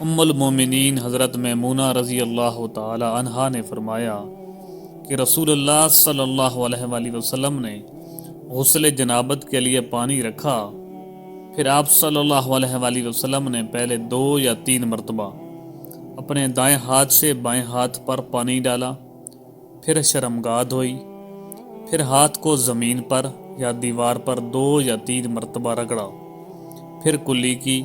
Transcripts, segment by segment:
ام المومنین حضرت میمونہ رضی اللہ تعالی عنہا نے فرمایا کہ رسول اللہ صلی اللہ علیہ وآلہ وسلم نے غسل جنابت کے لیے پانی رکھا، پھر آپ صلی اللہ علیہ وآلہ وسلم نے پہلے 2 یا 3 مرتبہ اپنے دائیں ہاتھ سے بائیں ہاتھ پر پانی ڈالا، پھر شرمگاہ دھوئی، پھر ہاتھ کو زمین پر یا دیوار پر 2 یا 3 مرتبہ رگڑا، پھر کلی کی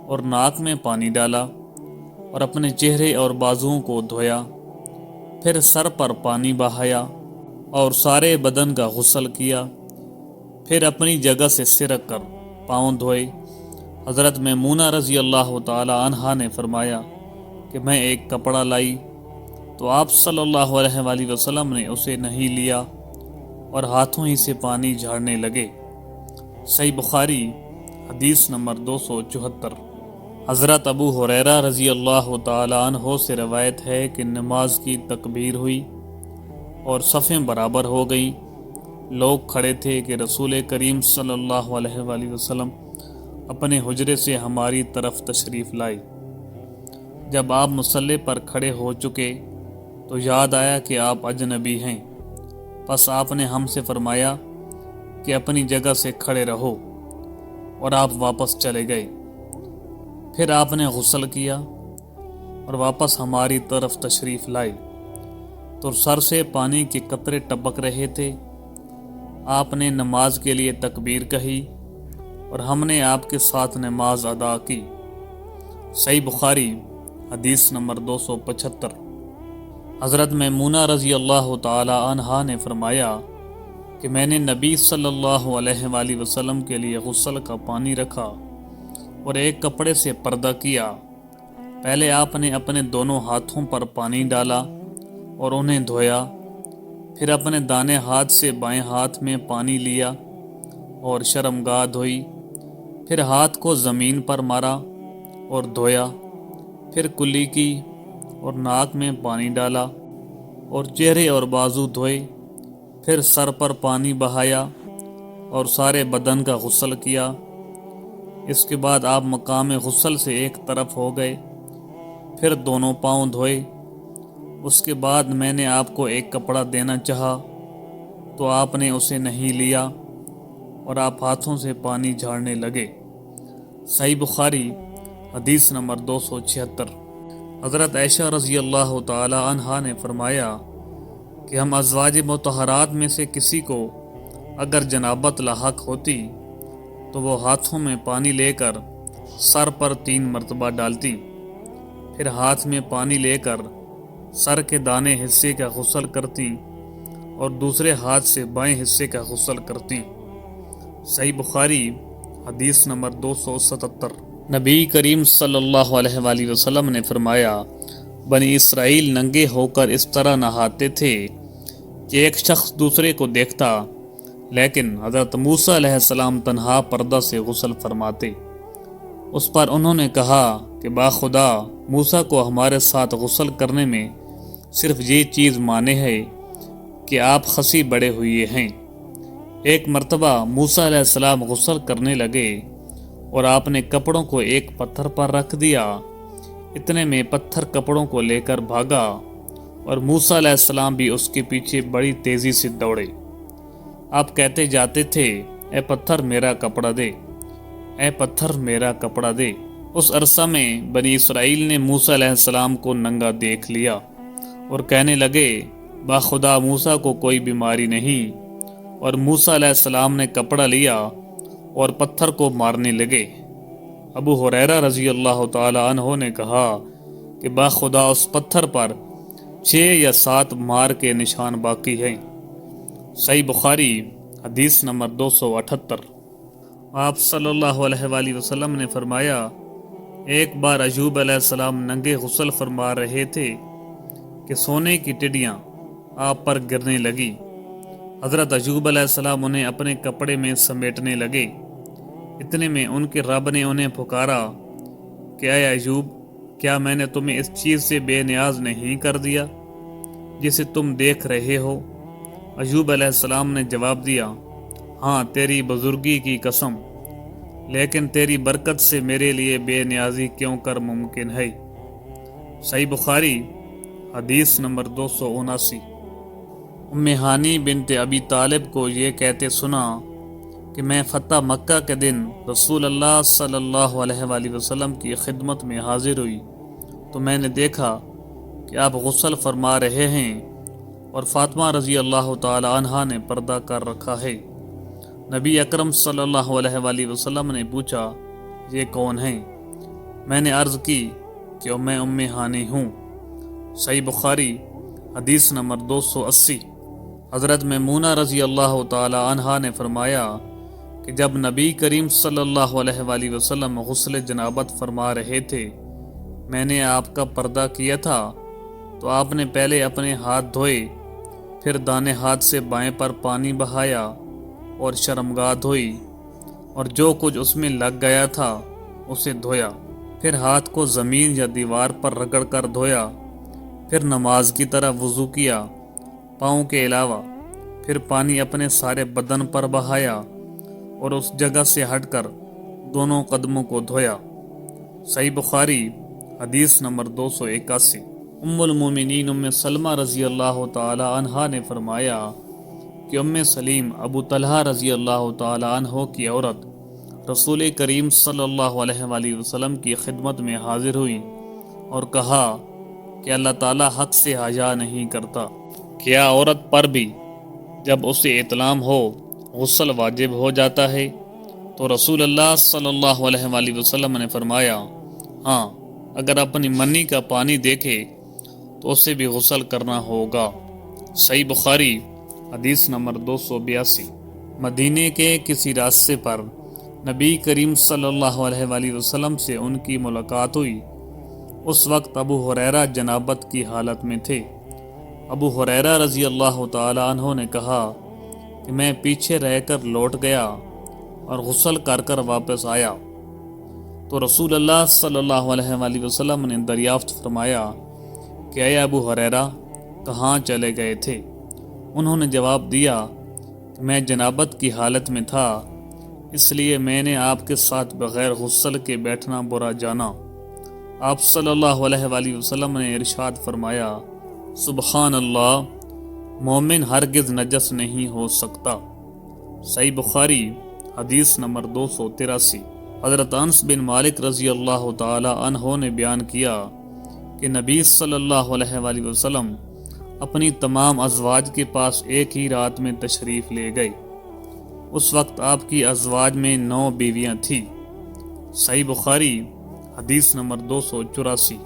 اور ناک میں پانی ڈالا اور اپنے چہرے اور بازوؤں کو دھویا، پھر سر پر پانی بہایا اور سارے بدن کا غسل کیا، پھر اپنی جگہ سے سرک کر پاؤں دھوئے۔ حضرت میمونہ رضی اللہ تعالی عنہا نے فرمایا کہ میں ایک کپڑا لائی تو آپ صلی اللہ علیہ وآلہ وسلم نے اسے نہیں لیا اور ہاتھوں ہی سے پانی جھاڑنے لگے۔ صحیح بخاری حدیث نمبر 274۔ حضرت ابو ہریرہ رضی اللہ تعالی عنہ سے روایت ہے کہ نماز کی تکبیر ہوئی اور صفیں برابر ہو گئیں۔ لوگ کھڑے تھے کہ رسول کریم صلی اللہ علیہ وآلہ وسلم اپنے حجرے سے ہماری طرف تشریف لائے۔ جب آپ مصلی پر کھڑے ہو چکے تو یاد آیا کہ آپ اجنبی ہیں، پس آپ نے ہم سے فرمایا کہ اپنی جگہ سے کھڑے رہو، اور آپ واپس چلے گئے۔ پھر آپ نے غسل کیا اور واپس ہماری طرف تشریف لائے تو سر سے پانی کے قطرے ٹپک رہے تھے۔ آپ نے نماز کے لیے تکبیر کہی اور ہم نے آپ کے ساتھ نماز ادا کی۔ صحیح بخاری حدیث نمبر 275۔ حضرت میمونہ رضی اللہ تعالی عنہا نے فرمایا کہ میں نے نبی صلی اللہ علیہ وآلہ وسلم کے لیے غسل کا پانی رکھا اور ایک کپڑے سے پردہ کیا۔ پہلے آپ نے اپنے دونوں ہاتھوں پر پانی ڈالا اور انہیں دھویا، پھر اپنے دانے ہاتھ سے بائیں ہاتھ میں پانی لیا اور شرمگاہ دھوئی، پھر ہاتھ کو زمین پر مارا اور دھویا، پھر کلی کی اور ناک میں پانی ڈالا اور چہرے اور بازو دھوئے، پھر سر پر پانی بہایا اور سارے بدن کا غسل کیا۔ اس کے بعد آپ مقام غسل سے ایک طرف ہو گئے، پھر دونوں پاؤں دھوئے۔ اس کے بعد میں نے آپ کو ایک کپڑا دینا چاہا تو آپ نے اسے نہیں لیا اور آپ ہاتھوں سے پانی جھاڑنے لگے۔ صحیح بخاری حدیث نمبر 276۔ حضرت عائشہ رضی اللہ تعالی عنہا نے فرمایا کہ ہم ازواج مطہرات میں سے کسی کو اگر جنابت لاحق ہوتی تو وہ ہاتھوں میں پانی لے کر سر پر 3 مرتبہ ڈالتی، پھر ہاتھ میں پانی لے کر سر کے دانے حصے کا غسل کرتی اور دوسرے ہاتھ سے بائیں حصے کا غسل کرتی۔ صحیح بخاری حدیث نمبر 277۔ نبی کریم صلی اللہ علیہ وآلہ وسلم نے فرمایا بنی اسرائیل ننگے ہو کر اس طرح نہاتے تھے کہ ایک شخص دوسرے کو دیکھتا، لیکن حضرت موسیٰ علیہ السلام تنہا پردہ سے غسل فرماتے۔ اس پر انہوں نے کہا کہ باخدا موسیٰ کو ہمارے ساتھ غسل کرنے میں صرف یہ چیز مانے ہے کہ آپ خسی بڑے ہوئے ہیں۔ ایک مرتبہ موسیٰ علیہ السلام غسل کرنے لگے اور آپ نے کپڑوں کو ایک پتھر پر رکھ دیا۔ اتنے میں پتھر کپڑوں کو لے کر بھاگا اور موسیٰ علیہ السلام بھی اس کے پیچھے بڑی تیزی سے دوڑے۔ آپ کہتے جاتے تھے، اے پتھر میرا کپڑا دے، اے پتھر میرا کپڑا دے۔ اس عرصہ میں بنی اسرائیل نے موسیٰ علیہ السلام کو ننگا دیکھ لیا اور کہنے لگے باخدا موسیٰ کو کوئی بیماری نہیں، اور موسیٰ علیہ السلام نے کپڑا لیا اور پتھر کو مارنے لگے۔ ابو ہریرہ رضی اللہ تعالی عنہ نے کہا کہ باخدا اس پتھر پر 6 یا 7 مار کے نشان باقی ہیں۔ صحیح بخاری حدیث نمبر 278۔ آپ صلی اللہ علیہ وآلہ وسلم نے فرمایا ایک بار ایوب علیہ السلام ننگے غسل فرما رہے تھے کہ سونے کی ٹڈیاں آپ پر گرنے لگی۔ حضرت ایوب علیہ السلام انہیں اپنے کپڑے میں سمیٹنے لگے۔ اتنے میں ان کے رب نے انہیں پکارا کہ اے ایوب، کیا میں نے تمہیں اس چیز سے بے نیاز نہیں کر دیا جسے تم دیکھ رہے ہو؟ ایوب علیہ السلام نے جواب دیا، ہاں تیری بزرگی کی قسم، لیکن تیری برکت سے میرے لیے بے نیازی کیوں کر ممکن ہے۔ صحیح بخاری حدیث نمبر 279۔ ام ہانی بنت ابی طالب کو یہ کہتے سنا کہ میں فتح مکہ کے دن رسول اللہ صلی اللہ علیہ وآلہ وسلم کی خدمت میں حاضر ہوئی تو میں نے دیکھا کہ آپ غسل فرما رہے ہیں اور فاطمہ رضی اللہ تعالی عنہا نے پردہ کر رکھا ہے۔ نبی اکرم صلی اللہ علیہ وآلہ وسلم نے پوچھا یہ کون ہیں؟ میں نے عرض کی کہ میں ام ہانی ہوں۔ صحیح بخاری حدیث نمبر 280۔ حضرت میمونہ رضی اللہ تعالی عنہا نے فرمایا کہ جب نبی کریم صلی اللہ علیہ وآلہ وسلم غسل جنابت فرما رہے تھے میں نے آپ کا پردہ کیا تھا تو آپ نے پہلے اپنے ہاتھ دھوئے، پھر دانے ہاتھ سے بائیں پر پانی بہایا اور شرمگاہ دھوئی اور جو کچھ اس میں لگ گیا تھا اسے دھویا، پھر ہاتھ کو زمین یا دیوار پر رگڑ کر دھویا، پھر نماز کی طرح وضو کیا پاؤں کے علاوہ، پھر پانی اپنے سارے بدن پر بہایا اور اس جگہ سے ہٹ کر دونوں قدموں کو دھویا۔ صحیح بخاری حدیث نمبر 281۔ ام المومنین ام سلمہ رضی اللہ تعالی عنہا نے فرمایا کہ ام سلیم ابو طلحہ رضی اللہ تعالی عنہ کی عورت رسول کریم صلی اللہ علیہ وآلہ وسلم کی خدمت میں حاضر ہوئی اور کہا کہ اللہ تعالی حق سے حیا نہیں کرتا، کیا عورت پر بھی جب اسے اطلام ہو غسل واجب ہو جاتا ہے؟ تو رسول اللہ صلی اللہ علیہ وآلہ وسلم نے فرمایا ہاں، اگر اپنی منی کا پانی دیکھے تو اسے بھی غسل کرنا ہوگا۔ صحیح بخاری حدیث نمبر 282۔ مدینے کے کسی راستے پر نبی کریم صلی اللہ علیہ وآلہ وسلم سے ان کی ملاقات ہوئی۔ اس وقت ابو ہریرہ جنابت کی حالت میں تھے۔ ابو ہریرہ رضی اللہ تعالی عنہ نے کہا کہ میں پیچھے رہ کر لوٹ گیا اور غسل کر کر واپس آیا تو رسول اللہ صلی اللہ علیہ وآلہ وسلم نے دریافت فرمایا کہ اے ابو ہریرہ کہاں چلے گئے تھے؟ انہوں نے جواب دیا کہ میں جنابت کی حالت میں تھا، اس لیے میں نے آپ کے ساتھ بغیر غسل کے بیٹھنا برا جانا۔ آپ صلی اللہ علیہ وآلہ وسلم نے ارشاد فرمایا سبحان اللہ، مومن ہرگز نجس نہیں ہو سکتا۔ صحیح بخاری حدیث نمبر 283۔ حضرت انس بن مالک رضی اللہ تعالی عنہ نے بیان کیا کہ نبی صلی اللہ علیہ وآلہ وسلم اپنی تمام ازواج کے پاس ایک ہی رات میں تشریف لے گئے۔ اس وقت آپ کی ازواج میں 9 بیویاں تھیں۔ صحیح بخاری حدیث نمبر 284۔